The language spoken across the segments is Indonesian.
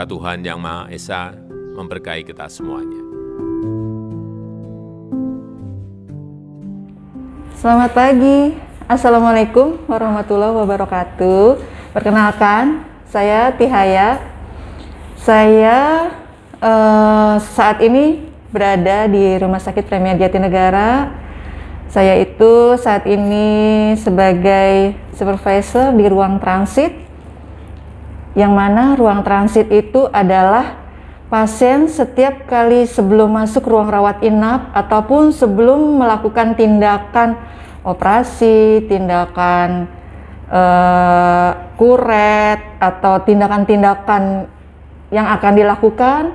Semoga Tuhan Yang Maha Esa memberkahi kita semuanya. Selamat pagi, Assalamualaikum warahmatullahi wabarakatuh. Perkenalkan, saya Tihaya. Saya saat ini berada di Rumah Sakit Premier Jatinegara. Saya itu saat ini sebagai supervisor di ruang transit, yang mana ruang transit itu adalah pasien setiap kali sebelum masuk ruang rawat inap ataupun sebelum melakukan tindakan operasi, tindakan kuret, atau tindakan-tindakan yang akan dilakukan,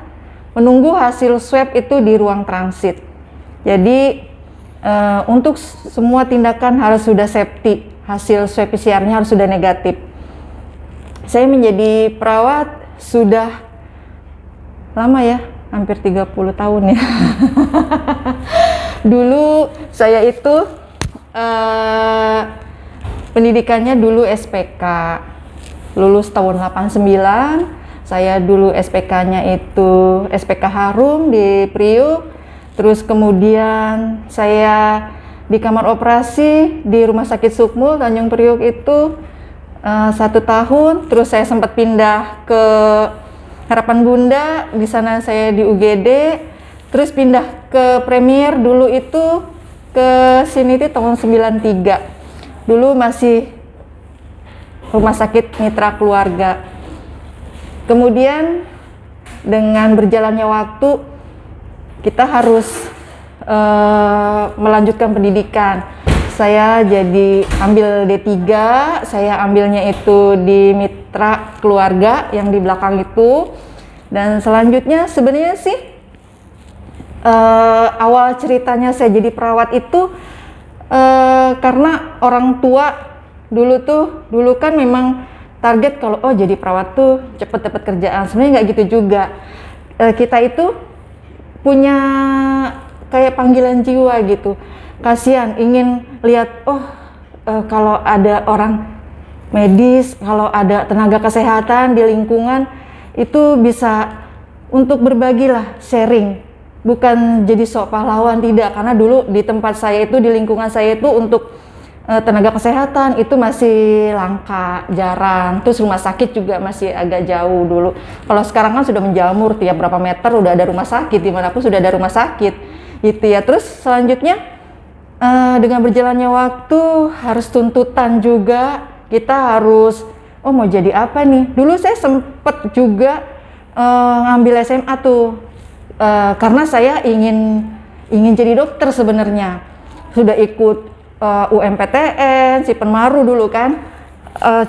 menunggu hasil swab itu di ruang transit. Jadi untuk semua tindakan harus sudah safety, hasil swab PCR-nya harus sudah negatif. Saya menjadi perawat sudah lama ya, hampir 30 tahun ya. Dulu saya itu pendidikannya dulu SPK, lulus tahun 89. Saya dulu SPK-nya itu SPK Harum di Priuk. Terus kemudian saya di kamar operasi di Rumah Sakit Sukmul Tanjung Priuk itu 1 tahun. Terus saya sempat pindah ke Harapan Bunda, di sana saya di UGD. Terus pindah ke Premier dulu itu ke sini itu tahun 93. Dulu masih Rumah Sakit Mitra Keluarga. Kemudian dengan berjalannya waktu kita harus melanjutkan pendidikan. Saya jadi ambil D3, saya ambilnya itu di Mitra Keluarga yang di belakang itu. Dan selanjutnya sebenarnya sih awal ceritanya saya jadi perawat itu karena orang tua dulu kan memang target kalau jadi perawat tuh cepet dapat kerjaan. Sebenarnya nggak gitu juga. Kita itu punya kayak panggilan jiwa gitu. Kasihan, ingin lihat kalau ada orang medis, kalau ada tenaga kesehatan di lingkungan itu bisa untuk berbagi lah, sharing. Bukan jadi sok pahlawan, tidak. Karena dulu di tempat saya itu, di lingkungan saya itu untuk tenaga kesehatan itu masih langka, jarang. Terus rumah sakit juga masih agak jauh dulu. Kalau sekarang kan sudah menjamur, tiap berapa meter udah ada rumah sakit, dimanapun sudah ada rumah sakit gitu ya. Terus selanjutnya dengan berjalannya waktu harus tuntutan juga, kita harus mau jadi apa nih. Dulu saya sempet juga ngambil SMA tuh karena saya ingin jadi dokter sebenarnya. Sudah ikut UMPTN, si Penmaru dulu kan.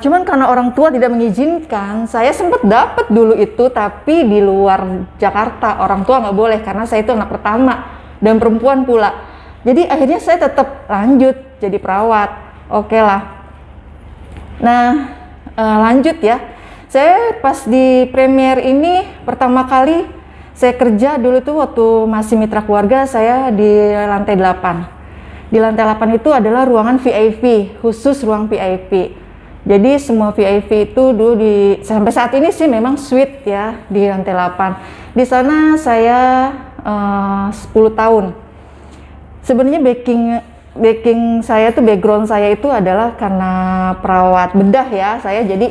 Cuman karena orang tua tidak mengizinkan, saya sempat dapat dulu itu, tapi di luar Jakarta. Orang tua nggak boleh karena saya itu anak pertama dan perempuan pula. Jadi akhirnya saya tetap lanjut jadi perawat. Oke lah. Nah, lanjut ya. Saya pas di Premier ini pertama kali saya kerja dulu tuh waktu masih Mitra Keluarga, saya di lantai 8. Di lantai 8 itu adalah ruangan VIP, khusus ruang VIP. Jadi semua VIP itu dulu sampai saat ini sih memang suite ya di lantai 8. Di sana saya 10 tahun. Sebenarnya background saya itu adalah karena perawat bedah ya. Saya jadi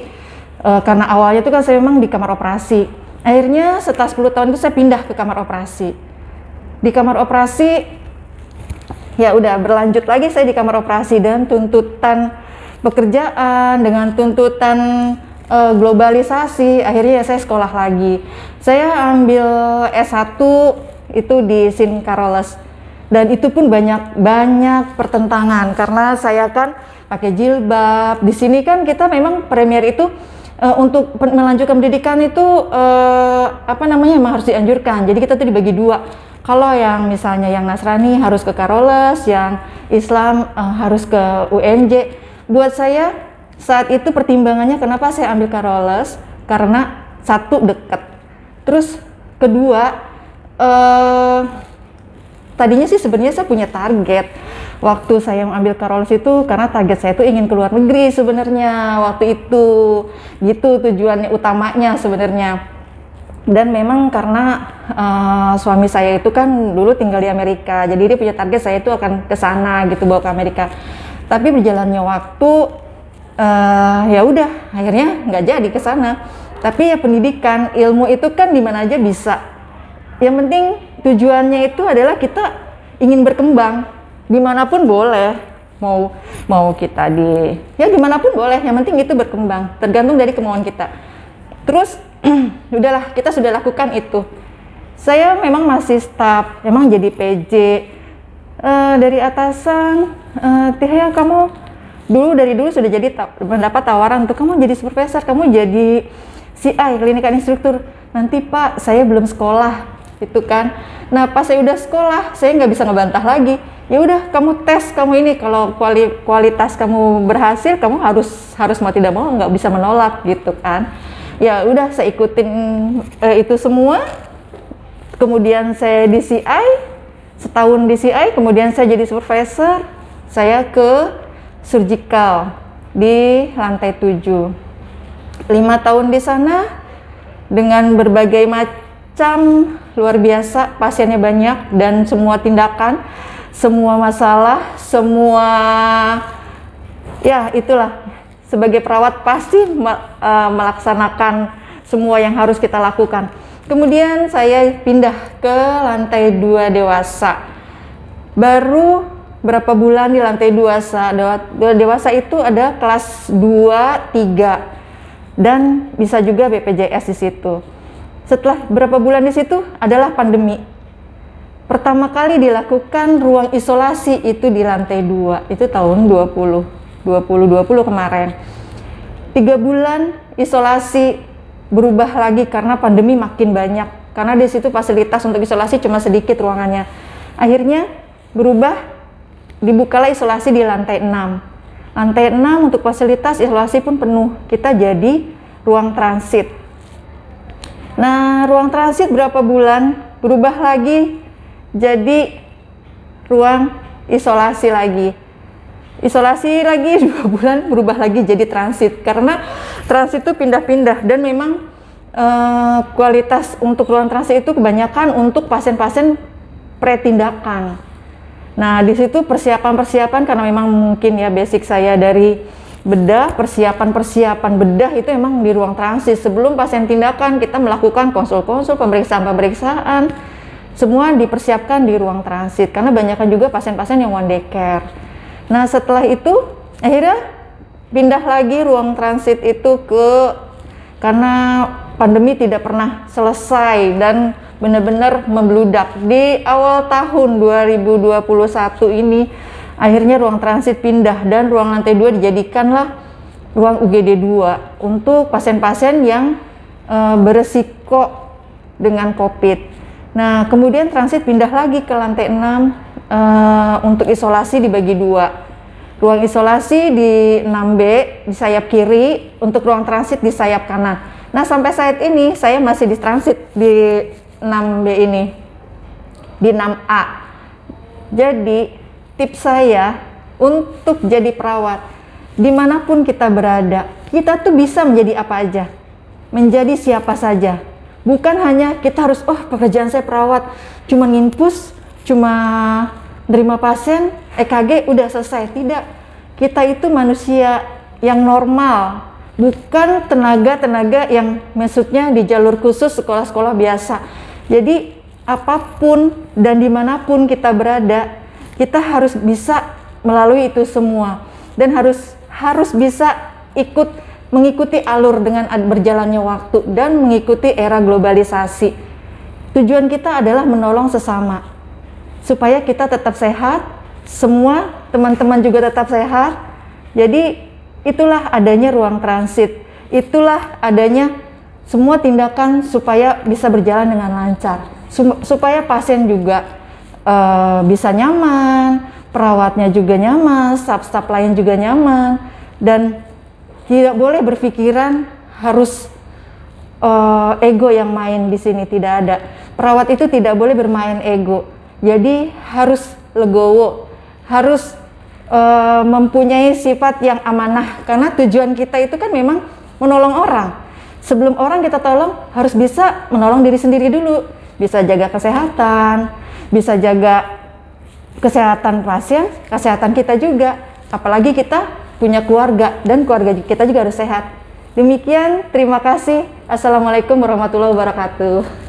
karena awalnya itu kan saya memang di kamar operasi. Akhirnya setelah 10 tahun itu saya pindah ke kamar operasi. Di kamar operasi ya udah berlanjut lagi saya di kamar operasi, dan tuntutan pekerjaan dengan tuntutan globalisasi, akhirnya ya saya sekolah lagi. Saya ambil S1 itu di SIN Carolus, dan itu pun banyak pertentangan karena saya kan pakai jilbab. Di sini kan kita memang Premier itu untuk melanjutkan pendidikan itu memang harus dianjurkan. Jadi kita tuh dibagi dua. Kalau yang misalnya yang Nasrani harus ke Carolus, yang Islam harus ke UNJ. Buat saya saat itu pertimbangannya kenapa saya ambil Carolus, karena satu dekat. Terus kedua, tadinya sih sebenarnya saya punya target. Waktu saya mengambil Carolus itu karena target saya itu ingin keluar negeri sebenarnya waktu itu. Gitu tujuannya utamanya sebenarnya. Dan memang karena suami saya itu kan dulu tinggal di Amerika, jadi dia punya target saya itu akan ke sana gitu, bawa ke Amerika. Tapi berjalannya waktu, ya udah akhirnya nggak jadi ke sana. Tapi ya pendidikan, ilmu itu kan di mana aja bisa. Yang penting tujuannya itu adalah kita ingin berkembang, dimanapun boleh. Mau kita dimanapun boleh. Yang penting itu berkembang, tergantung dari kemauan kita. Terus udahlah, kita sudah lakukan itu. Saya memang masih staff, memang jadi PJ. Dari atasan, Tia, kamu dari dulu sudah jadi mendapat tawaran untuk kamu jadi supervisor, kamu jadi CI, clinical instructor. Nanti Pak, saya belum sekolah, gitu kan. Nah pas saya udah sekolah, saya nggak bisa ngebantah lagi. Ya udah, kamu tes, kamu ini kalau kualitas kamu berhasil, kamu harus mau tidak mau nggak bisa menolak, gitu kan. Ya udah, saya ikutin itu semua. Kemudian saya di CI, setahun di CI, kemudian saya jadi supervisor. Saya ke surgical di lantai 7. 5 tahun di sana dengan berbagai macam, luar biasa, pasiennya banyak dan semua tindakan, semua masalah, semua ya itulah. Sebagai perawat pasti melaksanakan semua yang harus kita lakukan. Kemudian saya pindah ke lantai 2 dewasa. Baru berapa bulan di lantai dewasa itu ada kelas 2, 3 dan bisa juga BPJS di situ. Setelah berapa bulan di situ adalah pandemi. Pertama kali dilakukan ruang isolasi itu di lantai 2, itu tahun 2020 kemarin. 3 bulan isolasi, berubah lagi karena pandemi makin banyak. Karena di situ fasilitas untuk isolasi cuma sedikit ruangannya. Akhirnya berubah, dibukalah isolasi di lantai 6. Lantai 6 untuk fasilitas isolasi pun penuh. Kita jadi ruang transit. Nah, ruang transit berapa bulan berubah lagi jadi ruang isolasi lagi. Isolasi lagi 2 bulan berubah lagi jadi transit, karena transit itu pindah-pindah dan memang kualitas untuk ruang transit itu kebanyakan untuk pasien-pasien pretindakan. Nah di situ persiapan karena memang mungkin ya basic saya dari bedah, persiapan bedah itu emang di ruang transit. Sebelum pasien tindakan kita melakukan konsul-konsul, pemeriksaan, semua dipersiapkan di ruang transit karena banyakkan juga pasien-pasien yang one day care. Nah setelah itu akhirnya pindah lagi ruang transit itu karena pandemi tidak pernah selesai dan benar-benar membludak. Di awal tahun 2021 ini akhirnya ruang transit pindah dan ruang lantai 2 dijadikanlah ruang UGD 2 untuk pasien-pasien yang beresiko dengan COVID. Nah kemudian transit pindah lagi ke lantai 6 untuk isolasi dibagi 2. Ruang isolasi di 6B di sayap kiri, untuk ruang transit di sayap kanan. Nah sampai saat ini saya masih di transit di 6B ini, di 6A. Jadi tips saya untuk jadi perawat dimanapun kita berada, kita tuh bisa menjadi apa aja, menjadi siapa saja. Bukan hanya kita harus pekerjaan saya perawat, cuma nginpus, cuma nerima pasien, EKG udah selesai. Tidak, kita itu manusia yang normal, bukan tenaga yang maksudnya di jalur khusus sekolah-sekolah biasa. Jadi apapun dan dimanapun kita berada, kita harus bisa melalui itu semua dan harus bisa mengikuti alur dengan berjalannya waktu dan mengikuti era globalisasi. Tujuan kita adalah menolong sesama supaya kita tetap sehat, semua teman-teman juga tetap sehat. Jadi itulah adanya ruang transit, itulah adanya semua tindakan supaya bisa berjalan dengan lancar, supaya pasien juga bisa nyaman, perawatnya juga nyaman, staf-staf lain juga nyaman, dan tidak boleh berpikiran harus ego yang main di sini. Tidak ada. Perawat itu tidak boleh bermain ego. Jadi harus legowo, harus mempunyai sifat yang amanah, karena tujuan kita itu kan memang menolong orang. sebelum orang kita tolong harus bisa menolong diri sendiri dulu, bisa jaga kesehatan, bisa jaga kesehatan pasien, kesehatan kita juga, apalagi kita punya keluarga dan keluarga kita juga harus sehat. Demikian, terima kasih. Assalamualaikum warahmatullahi wabarakatuh.